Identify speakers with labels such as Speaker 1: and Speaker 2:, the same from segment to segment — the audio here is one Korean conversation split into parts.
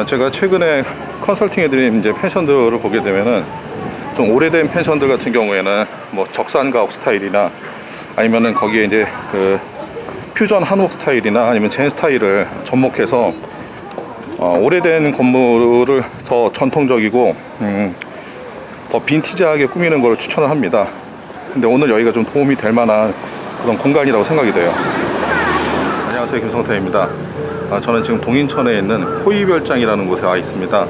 Speaker 1: 제가 최근에 컨설팅해드린 이제 펜션들을 보게 되면은 좀 오래된 펜션들 같은 경우에는 뭐 적산가옥 스타일이나 아니면은 거기에 이제 그 퓨전 한옥 스타일이나 아니면 젠 스타일을 접목해서 오래된 건물을 더 전통적이고 더 빈티지하게 꾸미는 걸 추천을 합니다. 근데 오늘 여기가 좀 도움이 될 만한 그런 공간이라고 생각이 돼요. 안녕하세요, 김성태입니다. 저는 지금 동인천에 있는 코이별장이라는 곳에 와 있습니다.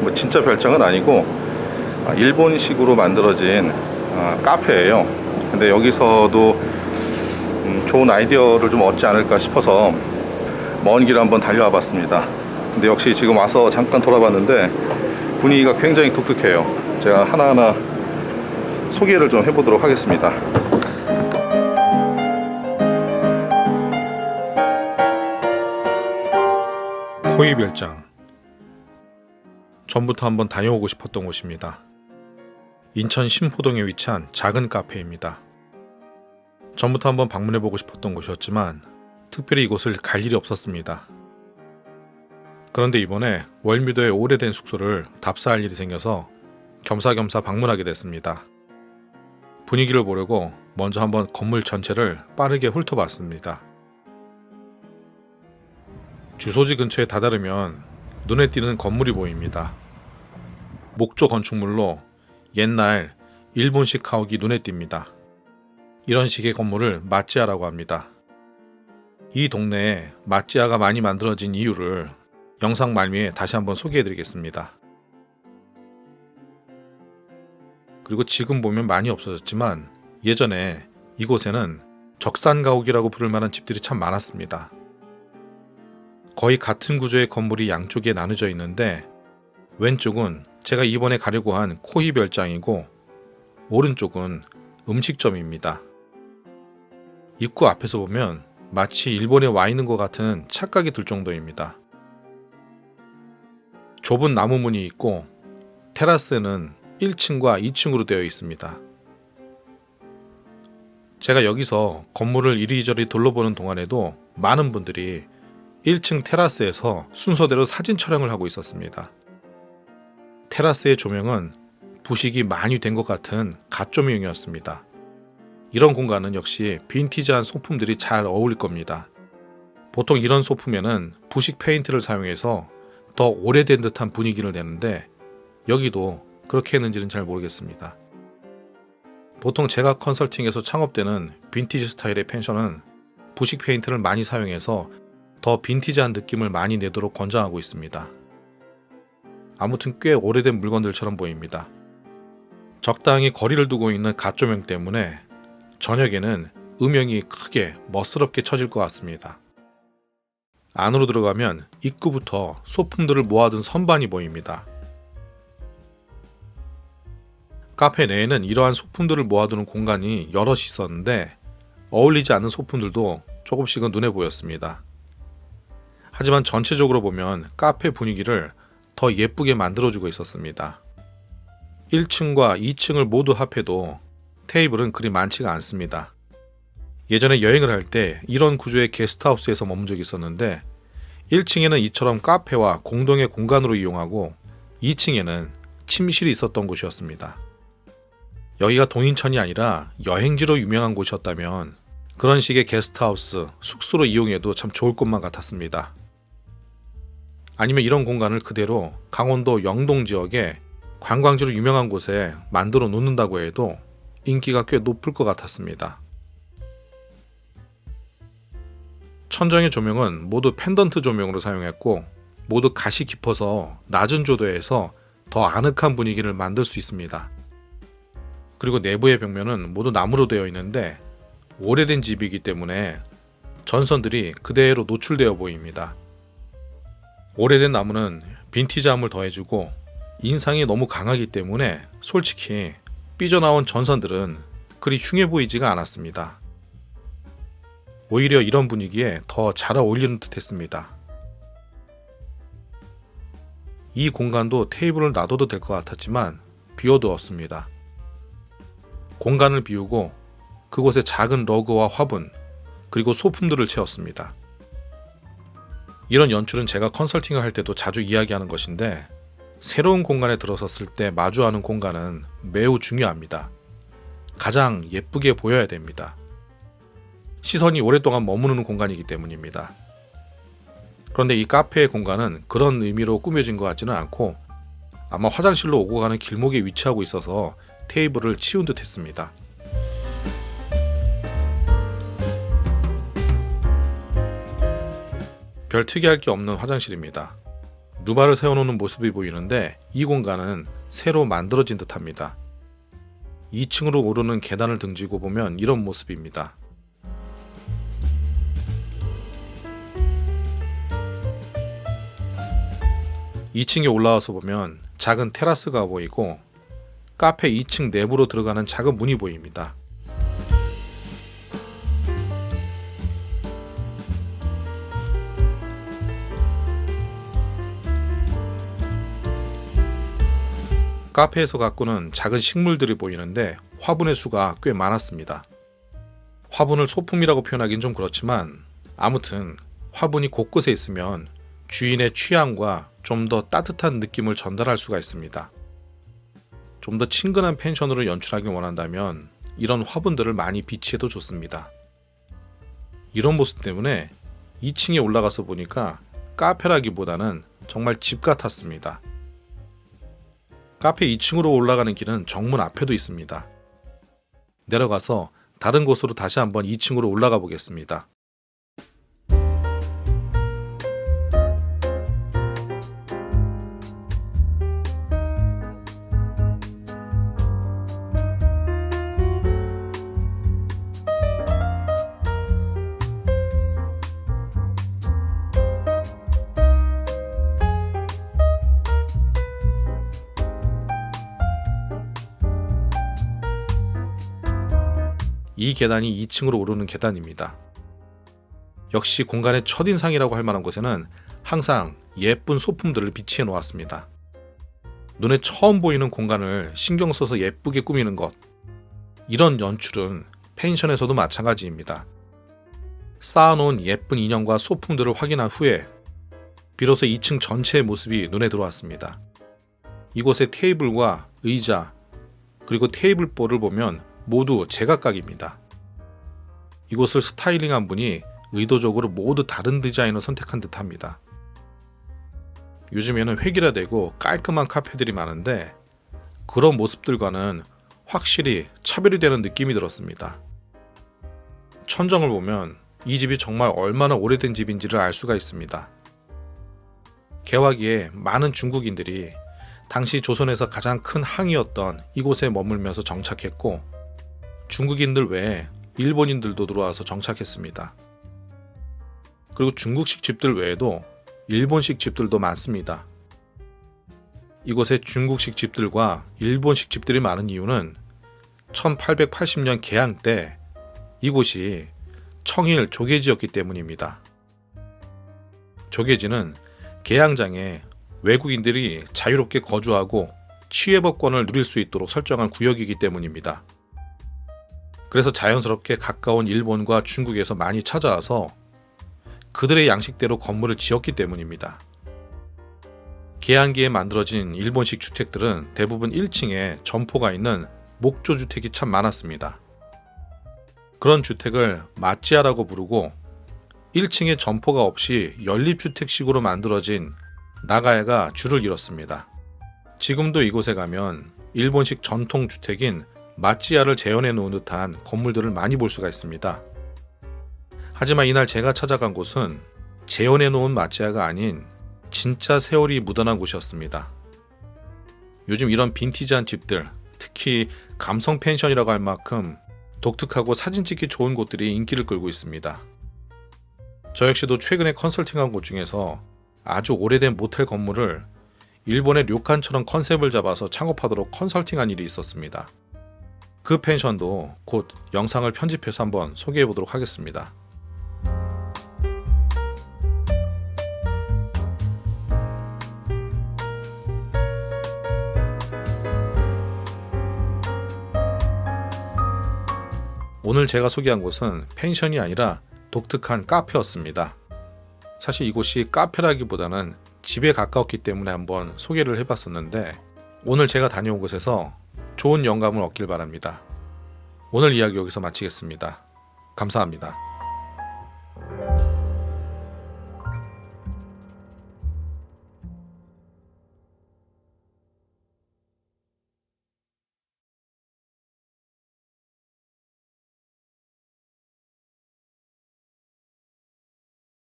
Speaker 1: 뭐 진짜 별장은 아니고 일본식으로 만들어진 카페예요. 근데 여기서도 좋은 아이디어를 좀 얻지 않을까 싶어서 먼 길 한번 달려와 봤습니다. 근데 역시 지금 와서 잠깐 돌아봤는데 분위기가 굉장히 독특해요. 제가 하나하나 소개를 좀 해보도록 하겠습니다. 코이별장, 전부터 한번 다녀오고 싶었던 곳입니다. 인천 신포동에 위치한 작은 카페입니다. 전부터 한번 방문해보고 싶었던 곳이었지만 특별히 이곳을 갈 일이 없었습니다. 그런데 이번에 월미도의 오래된 숙소를 답사할 일이 생겨서 겸사겸사 방문하게 됐습니다. 분위기를 보려고 먼저 한번 건물 전체를 빠르게 훑어봤습니다. 주소지 근처에 다다르면 눈에 띄는 건물이 보입니다. 목조 건축물로 옛날 일본식 가옥이 눈에 띕니다. 이런 식의 건물을 마찌아라고 합니다. 이 동네에 마찌아가 많이 만들어진 이유를 영상 말미에 다시 한번 소개해드리겠습니다. 그리고 지금 보면 많이 없어졌지만 예전에 이곳에는 적산가옥이라고 부를 만한 집들이 참 많았습니다. 거의 같은 구조의 건물이 양쪽에 나눠져 있는데 왼쪽은 제가 이번에 가려고 한 코이별장이고 오른쪽은 음식점입니다. 입구 앞에서 보면 마치 일본에 와 있는 것 같은 착각이 들 정도입니다. 좁은 나무 문이 있고 테라스는 1층과 2층으로 되어 있습니다. 제가 여기서 건물을 이리저리 둘러보는 동안에도 많은 분들이 1층 테라스에서 순서대로 사진 촬영을 하고 있었습니다. 테라스의 조명은 부식이 많이 된 것 같은 갓조명이었습니다. 이런 공간은 역시 빈티지한 소품들이 잘 어울릴 겁니다. 보통 이런 소품에는 부식 페인트를 사용해서 더 오래된 듯한 분위기를 내는데 여기도 그렇게 했는지는 잘 모르겠습니다. 보통 제가 컨설팅에서 창업되는 빈티지 스타일의 펜션은 부식 페인트를 많이 사용해서 더 빈티지한 느낌을 많이 내도록 권장하고 있습니다. 아무튼 꽤 오래된 물건들처럼 보입니다. 적당히 거리를 두고 있는 갓조명 때문에 저녁에는 음영이 크게 멋스럽게 쳐질 것 같습니다. 안으로 들어가면 입구부터 소품들을 모아둔 선반이 보입니다. 카페 내에는 이러한 소품들을 모아두는 공간이 여럿이 있었는데 어울리지 않는 소품들도 조금씩은 눈에 보였습니다. 하지만 전체적으로 보면 카페 분위기를 더 예쁘게 만들어주고 있었습니다. 1층과 2층을 모두 합해도 테이블은 그리 많지가 않습니다. 예전에 여행을 할 때 이런 구조의 게스트하우스에서 머문 적이 있었는데 1층에는 이처럼 카페와 공동의 공간으로 이용하고 2층에는 침실이 있었던 곳이었습니다. 여기가 동인천이 아니라 여행지로 유명한 곳이었다면 그런 식의 게스트하우스, 숙소로 이용해도 참 좋을 것만 같았습니다. 아니면 이런 공간을 그대로 강원도 영동 지역에 관광지로 유명한 곳에 만들어 놓는다고 해도 인기가 꽤 높을 것 같았습니다. 천정의 조명은 모두 펜던트 조명으로 사용했고 모두 갓이 깊어서 낮은 조도에서 더 아늑한 분위기를 만들 수 있습니다. 그리고 내부의 벽면은 모두 나무로 되어 있는데 오래된 집이기 때문에 전선들이 그대로 노출되어 보입니다. 오래된 나무는 빈티지함을 더해주고 인상이 너무 강하기 때문에 솔직히 삐져나온 전선들은 그리 흉해 보이지가 않았습니다. 오히려 이런 분위기에 더 잘 어울리는 듯 했습니다. 이 공간도 테이블을 놔둬도 될 것 같았지만 비워두었습니다. 공간을 비우고 그곳에 작은 러그와 화분 그리고 소품들을 채웠습니다. 이런 연출은 제가 컨설팅을 할 때도 자주 이야기하는 것인데, 새로운 공간에 들어섰을 때 마주하는 공간은 매우 중요합니다. 가장 예쁘게 보여야 됩니다. 시선이 오랫동안 머무르는 공간이기 때문입니다. 그런데 이 카페의 공간은 그런 의미로 꾸며진 것 같지는 않고, 아마 화장실로 오고 가는 길목에 위치하고 있어서 테이블을 치운 듯 했습니다. 별 특이할 게 없는 화장실입니다. 루바를 세워놓는 모습이 보이는데, 이 공간은 새로 만들어진 듯합니다. 2층으로 오르는 계단을 등지고 보면 이런 모습입니다. (2층에) 올라와서 보면 작은 테라스가 보이고, 카페 2층 내부로 들어가는 작은 문이 보입니다. 카페에서 가꾸는 작은 식물들이 보이는데 화분의 수가 꽤 많았습니다. 화분을 소품이라고 표현하긴 좀 그렇지만, 아무튼 화분이 곳곳에 있으면 주인의 취향과 좀 더 따뜻한 느낌을 전달할 수가 있습니다. 좀 더 친근한 펜션으로 연출하길 원한다면 이런 화분들을 많이 비치해도 좋습니다. 이런 모습 때문에 2층에 올라가서 보니까 카페라기보다는 정말 집 같았습니다. 카페 2층으로 올라가는 길은 정문 앞에도 있습니다. 내려가서 다른 곳으로 다시 한번 2층으로 올라가 보겠습니다. 이 계단이 2층으로 오르는 계단입니다. 역시 공간의 첫인상이라고 할 만한 곳에는 항상 예쁜 소품들을 비치해 놓았습니다. 눈에 처음 보이는 공간을 신경 써서 예쁘게 꾸미는 것, 이런 연출은 펜션에서도 마찬가지입니다. 쌓아놓은 예쁜 인형과 소품들을 확인한 후에 비로소 2층 전체의 모습이 눈에 들어왔습니다. 이곳의 테이블과 의자, 그리고 테이블볼을 보면 모두 제각각입니다. 이곳을 스타일링한 분이 의도적으로 모두 다른 디자인을 선택한 듯합니다. 요즘에는 획일화되고 깔끔한 카페들이 많은데, 그런 모습들과는 확실히 차별이 되는 느낌이 들었습니다. 천정을 보면 이 집이 정말 얼마나 오래된 집인지를 알 수가 있습니다. 개화기에 많은 중국인들이 당시 조선에서 가장 큰 항이었던 이곳에 머물면서 정착했고, 중국인들 외에 일본인들도 들어와서 정착했습니다. 그리고 중국식 집들 외에도 일본식 집들도 많습니다. 이곳에 중국식 집들과 일본식 집들이 많은 이유는 1880년 개항 때 이곳이 청일 조계지였기 때문입니다. 조계지는 개항장에 외국인들이 자유롭게 거주하고 취해법권을 누릴 수 있도록 설정한 구역이기 때문입니다. 그래서 자연스럽게 가까운 일본과 중국에서 많이 찾아와서 그들의 양식대로 건물을 지었기 때문입니다. 개항기에 만들어진 일본식 주택들은 대부분 1층에 점포가 있는 목조주택이 참 많았습니다. 그런 주택을 마찌야라고 부르고, 1층에 점포가 없이 연립주택식으로 만들어진 나가야가 줄을 이뤘습니다. 지금도 이곳에 가면 일본식 전통주택인 마찌야를 재현해 놓은 듯한 건물들을 많이 볼 수가 있습니다. 하지만 이날 제가 찾아간 곳은 재현해 놓은 마찌야가 아닌 진짜 세월이 묻어난 곳이었습니다. 요즘 이런 빈티지한 집들, 특히 감성 펜션이라고 할 만큼 독특하고 사진 찍기 좋은 곳들이 인기를 끌고 있습니다. 저 역시도 최근에 컨설팅한 곳 중에서 아주 오래된 모텔 건물을 일본의 료칸처럼 컨셉을 잡아서 창업하도록 컨설팅한 일이 있었습니다. 그 펜션도 곧 영상을 편집해서 한번 소개해 보도록 하겠습니다. 오늘 제가 소개한 곳은 펜션이 아니라 독특한 카페였습니다. 사실 이곳이 카페라기보다는 집에 가까웠기 때문에 한번 소개를 해봤었는데 오늘 제가 다녀온 곳에서 좋은 영감을 얻길 바랍니다. 오늘 이야기 여기서 마치겠습니다. 감사합니다.